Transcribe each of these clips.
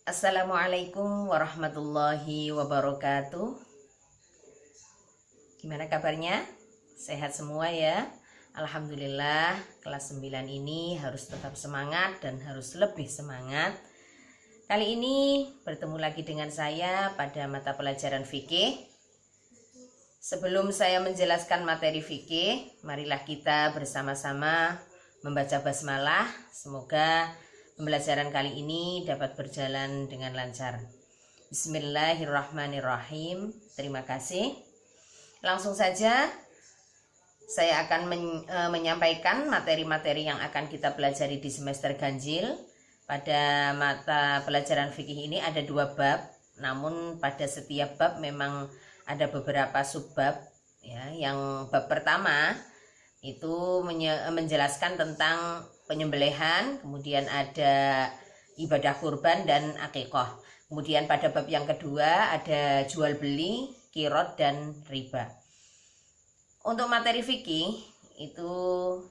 Assalamualaikum warahmatullahi wabarakatuh. Gimana kabarnya? Sehat semua ya? Alhamdulillah, kelas 9 ini harus tetap semangat dan harus lebih semangat. Kali ini bertemu lagi dengan saya pada mata pelajaran fikih. Sebelum saya menjelaskan materi fikih, marilah kita bersama-sama membaca basmalah. Semoga pembelajaran kali ini dapat berjalan dengan lancar. Bismillahirrahmanirrahim. Terima kasih. Langsung saja saya akan menyampaikan materi-materi yang akan kita pelajari di semester ganjil. Pada mata pelajaran fikih ini ada 2 bab, namun pada setiap bab memang ada beberapa subbab ya. Yang bab pertama itu menjelaskan tentang penyembelihan, kemudian ada ibadah kurban dan akikah. Kemudian pada bab yang kedua ada jual beli, qirad dan riba. Untuk materi fikih itu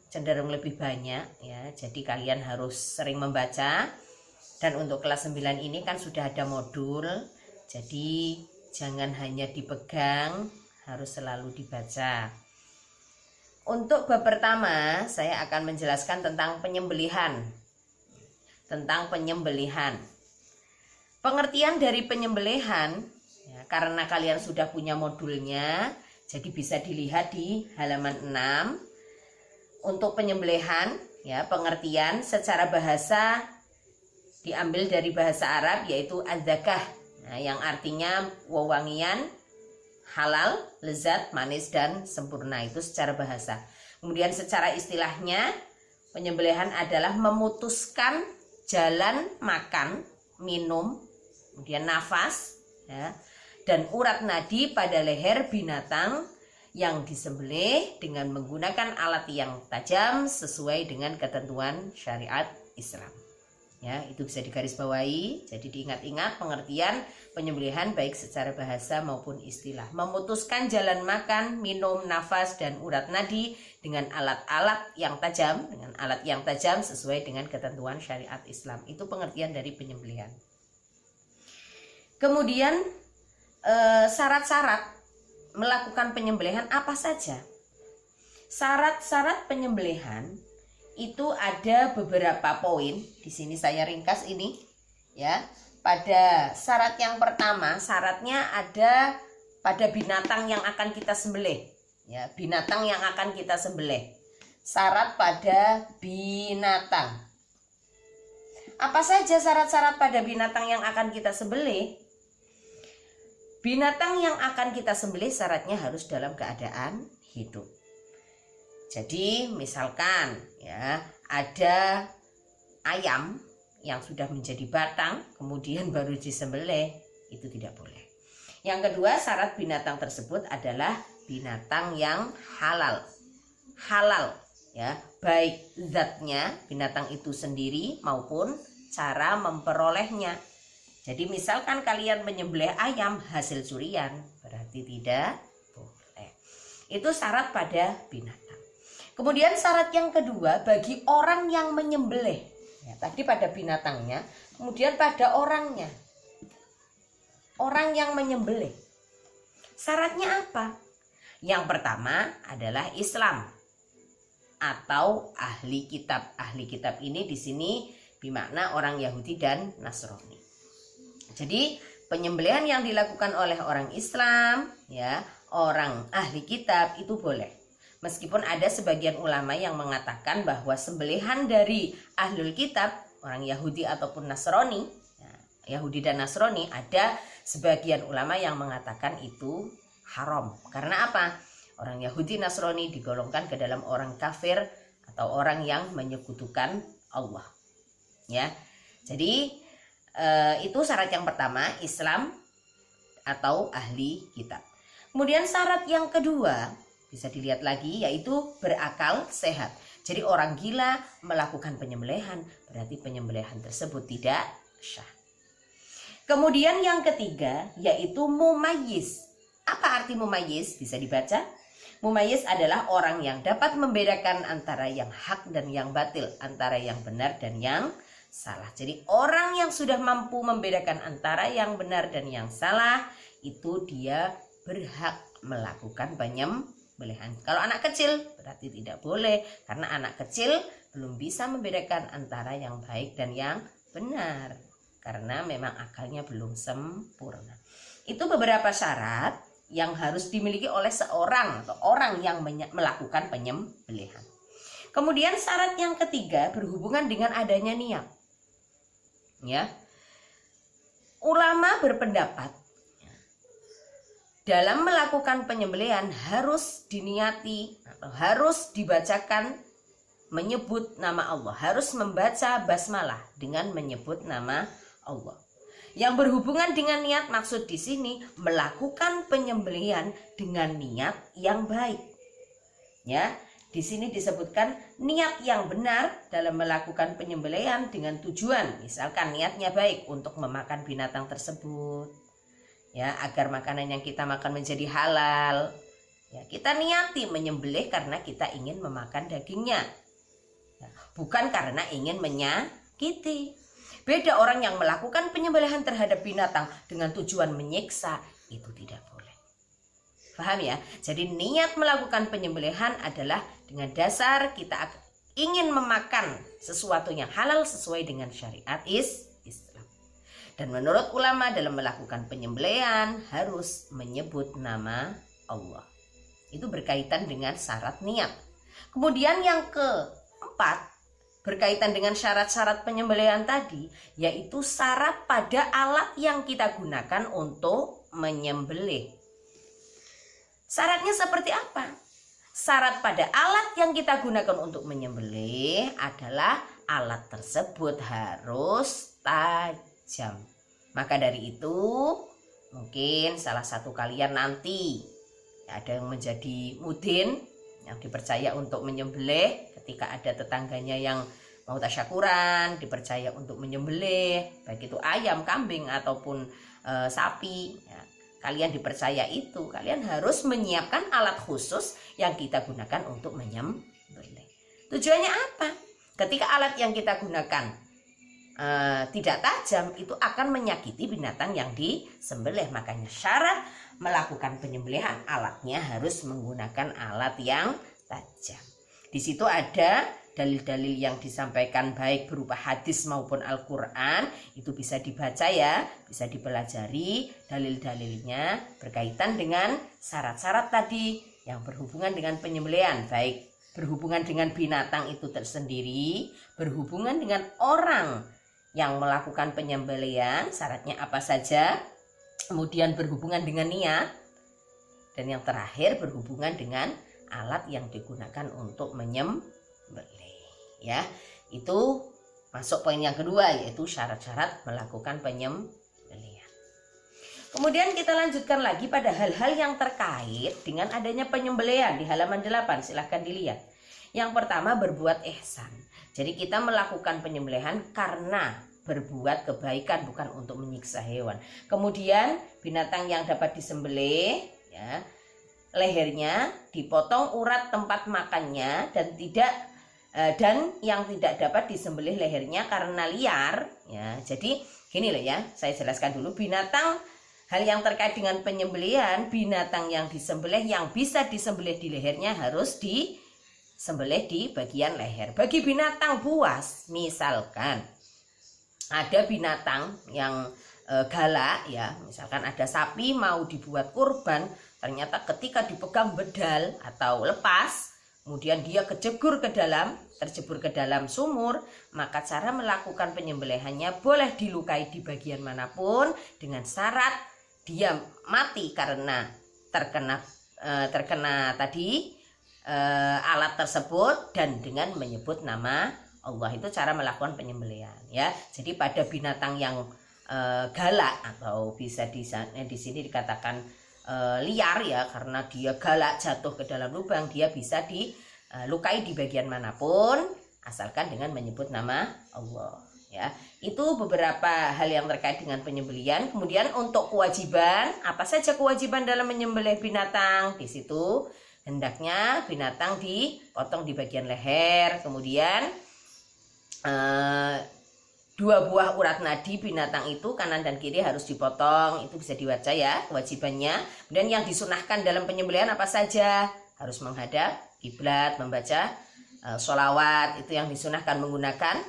cenderung lebih banyak ya, jadi kalian harus sering membaca. Dan untuk kelas 9 ini kan sudah ada modul, jadi jangan hanya dipegang, harus selalu dibaca. Untuk bab pertama, saya akan menjelaskan tentang penyembelihan. Pengertian dari penyembelihan, ya, karena kalian sudah punya modulnya, jadi bisa dilihat di halaman 6. Untuk penyembelihan, ya, pengertian secara bahasa diambil dari bahasa Arab yaitu az-zakah, yang artinya wewangian, halal, lezat, manis, dan sempurna. Itu secara bahasa. Kemudian secara istilahnya, penyembelihan adalah memutuskan jalan makan, minum, kemudian nafas ya, dan urat nadi pada leher binatang yang disembelih dengan menggunakan alat yang tajam sesuai dengan ketentuan syariat Islam. Ya, itu bisa digarisbawahi. Jadi diingat-ingat pengertian penyembelihan baik secara bahasa maupun istilah. Memutuskan jalan makan, minum, nafas, dan urat nadi dengan alat-alat yang tajam, sesuai dengan ketentuan syariat Islam. Itu pengertian dari penyembelihan. Kemudian syarat-syarat melakukan penyembelihan apa saja? Syarat-syarat penyembelihan itu ada beberapa poin. Di sini saya ringkas ini ya. Pada syarat yang pertama, syaratnya ada pada binatang yang akan kita sembelih ya, binatang yang akan kita sembelih. Syarat pada binatang. Apa saja syarat-syarat pada binatang yang akan kita sembelih? Binatang yang akan kita sembelih syaratnya harus dalam keadaan hidup. Jadi misalkan ya, ada ayam yang sudah menjadi batang kemudian baru disembelih, itu tidak boleh. Yang kedua, syarat binatang tersebut adalah binatang yang halal. Halal ya, baik zatnya binatang itu sendiri maupun cara memperolehnya. Jadi misalkan kalian menyembelih ayam hasil curian, berarti tidak boleh. Itu syarat pada binatang. Kemudian syarat yang kedua bagi orang yang menyembelih. Ya, tadi pada binatangnya, kemudian pada orangnya. Orang yang menyembelih. Syaratnya apa? Yang pertama adalah Islam atau ahli kitab. Ahli kitab ini di sini bermakna orang Yahudi dan Nasrani. Jadi penyembelihan yang dilakukan oleh orang Islam, ya, orang ahli kitab itu boleh. Meskipun ada sebagian ulama yang mengatakan bahwa sembelihan dari ahlul kitab, orang Yahudi ataupun Nasrani, ya, Yahudi dan Nasrani, ada sebagian ulama yang mengatakan itu haram. Karena apa? Orang Yahudi Nasrani digolongkan ke dalam orang kafir atau orang yang menyekutukan Allah. Ya, jadi itu syarat yang pertama, Islam atau ahli kitab. Kemudian syarat yang kedua bisa dilihat lagi, yaitu berakal sehat. Jadi orang gila melakukan penyembelihan, berarti penyembelihan tersebut tidak syah. Kemudian yang ketiga yaitu mumayyiz. Apa arti mumayyiz? Bisa dibaca. Mumayyiz adalah orang yang dapat membedakan antara yang hak dan yang batil, antara yang benar dan yang salah. Jadi orang yang sudah mampu membedakan antara yang benar dan yang salah, itu dia berhak melakukan penyembelihan. Kalau anak kecil berarti tidak boleh, karena anak kecil belum bisa membedakan antara yang baik dan yang benar, karena memang akalnya belum sempurna. Itu beberapa syarat yang harus dimiliki oleh seorang atau orang yang melakukan penyembelihan. Kemudian syarat yang ketiga berhubungan dengan adanya niat. Ya. Ulama berpendapat dalam melakukan penyembelihan harus diniati atau harus dibacakan menyebut nama Allah, harus membaca basmalah dengan menyebut nama Allah. Yang berhubungan dengan niat, maksud di sini melakukan penyembelihan dengan niat yang baik. Ya, di sini disebutkan niat yang benar dalam melakukan penyembelihan dengan tujuan, misalkan niatnya baik untuk memakan binatang tersebut. Ya, agar makanan yang kita makan menjadi halal. Ya, kita niati menyembelih karena kita ingin memakan dagingnya. Ya, bukan karena ingin menyakiti. Beda orang yang melakukan penyembelihan terhadap binatang dengan tujuan menyiksa, itu tidak boleh. Paham ya? Jadi niat melakukan penyembelihan adalah dengan dasar kita ingin memakan sesuatu yang halal sesuai dengan syariat Islam. Dan menurut ulama dalam melakukan penyembelihan harus menyebut nama Allah. Itu berkaitan dengan syarat niat. Kemudian yang keempat, berkaitan dengan syarat-syarat penyembelihan tadi, yaitu syarat pada alat yang kita gunakan untuk menyembelih. Syaratnya seperti apa? Syarat pada alat yang kita gunakan untuk menyembelih adalah alat tersebut harus tajam. Maka dari itu, mungkin salah satu kalian nanti ada yang menjadi mudin yang dipercaya untuk menyembelih, ketika ada tetangganya yang mau tasyakuran, dipercaya untuk menyembelih, baik itu ayam, kambing ataupun sapi. Ya, kalian dipercaya itu, kalian harus menyiapkan alat khusus yang kita gunakan untuk menyembelih. Tujuannya apa? Ketika alat yang kita gunakan tidak tajam, itu akan menyakiti binatang yang disembelih. Makanya syarat melakukan penyembelihan, alatnya harus menggunakan alat yang tajam. Di situ ada dalil-dalil yang disampaikan baik berupa hadis maupun Al-Quran. Itu bisa dibaca ya, bisa dipelajari dalil-dalilnya berkaitan dengan syarat-syarat tadi yang berhubungan dengan penyembelihan, baik berhubungan dengan binatang itu tersendiri, berhubungan dengan orang yang melakukan penyembelihan, syaratnya apa saja, kemudian berhubungan dengan niat, dan yang terakhir berhubungan dengan alat yang digunakan untuk menyembelih. Ya, itu masuk poin yang kedua, yaitu syarat-syarat melakukan penyembelihan. Kemudian kita lanjutkan lagi pada hal-hal yang terkait dengan adanya penyembelihan di halaman 8, silahkan dilihat. Yang pertama, berbuat ihsan. Jadi kita melakukan penyembelihan karena berbuat kebaikan, bukan untuk menyiksa hewan. Kemudian binatang yang dapat disembelih, ya, lehernya dipotong urat tempat makannya dan yang tidak dapat disembelih lehernya karena liar. Ya, jadi gini loh ya, saya jelaskan dulu binatang. Hal yang terkait dengan penyembelihan, binatang yang disembelih yang bisa disembelih di lehernya harus disembelih di bagian leher. Bagi binatang buas, misalkan ada binatang yang galak ya, misalkan ada sapi mau dibuat kurban, ternyata ketika dipegang bedal atau lepas, kemudian dia terjebur ke dalam sumur, maka cara melakukan penyembelihannya boleh dilukai di bagian manapun dengan syarat dia mati karena terkena tadi alat tersebut dan dengan menyebut nama Allah. Itu cara melakukan penyembelihan ya. Jadi pada binatang yang galak atau bisa di sini dikatakan liar ya, karena dia galak jatuh ke dalam lubang, dia bisa dilukai di bagian manapun asalkan dengan menyebut nama Allah ya. Itu beberapa hal yang terkait dengan penyembelihan. Kemudian untuk kewajiban, apa saja kewajiban dalam menyembelih binatang? Di situ hendaknya binatang dipotong di bagian leher, kemudian 2 buah urat nadi binatang itu kanan dan kiri harus dipotong. Itu bisa dibaca ya kewajibannya. Dan yang disunahkan dalam penyembelihan apa saja? Harus menghadap kiblat, membaca sholawat. Itu yang disunahkan, menggunakan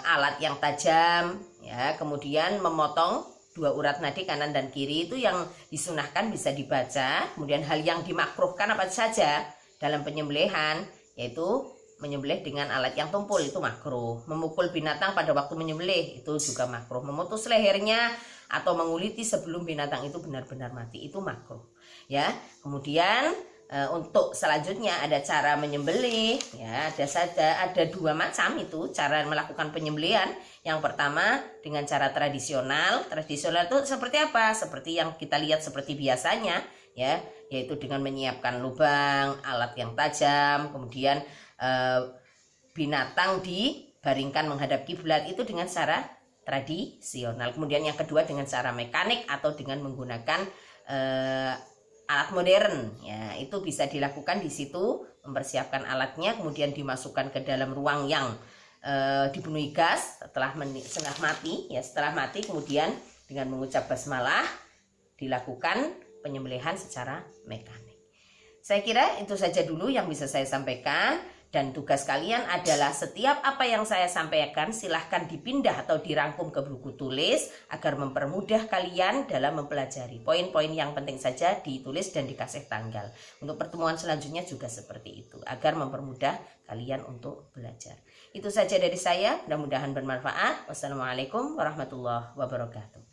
alat yang tajam ya. Kemudian memotong 2 urat nadi kanan dan kiri itu yang disunahkan bisa dibaca. Kemudian hal yang dimakruhkan apa saja dalam penyembelihan, yaitu menyembelih dengan alat yang tumpul, itu makruh. Memukul binatang pada waktu menyembelih itu juga makruh. Memutus lehernya atau menguliti sebelum binatang itu benar-benar mati itu makruh ya. Kemudian untuk selanjutnya ada cara menyembelih ya. Ada 2 macam itu cara melakukan penyembelihan. Yang pertama dengan cara tradisional. Tradisional itu seperti apa? Seperti yang kita lihat seperti biasanya ya, yaitu dengan menyiapkan lubang, alat yang tajam, kemudian binatang dibaringkan menghadap kiblat, itu dengan cara tradisional. Kemudian yang kedua dengan cara mekanik atau dengan menggunakan alat modern ya. Itu bisa dilakukan di situ, mempersiapkan alatnya, kemudian dimasukkan ke dalam ruang yang dipenuhi gas setelah mati kemudian dengan mengucap basmalah dilakukan penyembelihan secara mekanik. Saya kira itu saja dulu yang bisa saya sampaikan. Dan tugas kalian adalah setiap apa yang saya sampaikan silahkan dipindah atau dirangkum ke buku tulis agar mempermudah kalian dalam mempelajari. Poin-poin yang penting saja ditulis dan dikasih tanggal. Untuk pertemuan selanjutnya juga seperti itu agar mempermudah kalian untuk belajar. Itu saja dari saya, mudah-mudahan bermanfaat. Wassalamualaikum warahmatullahi wabarakatuh.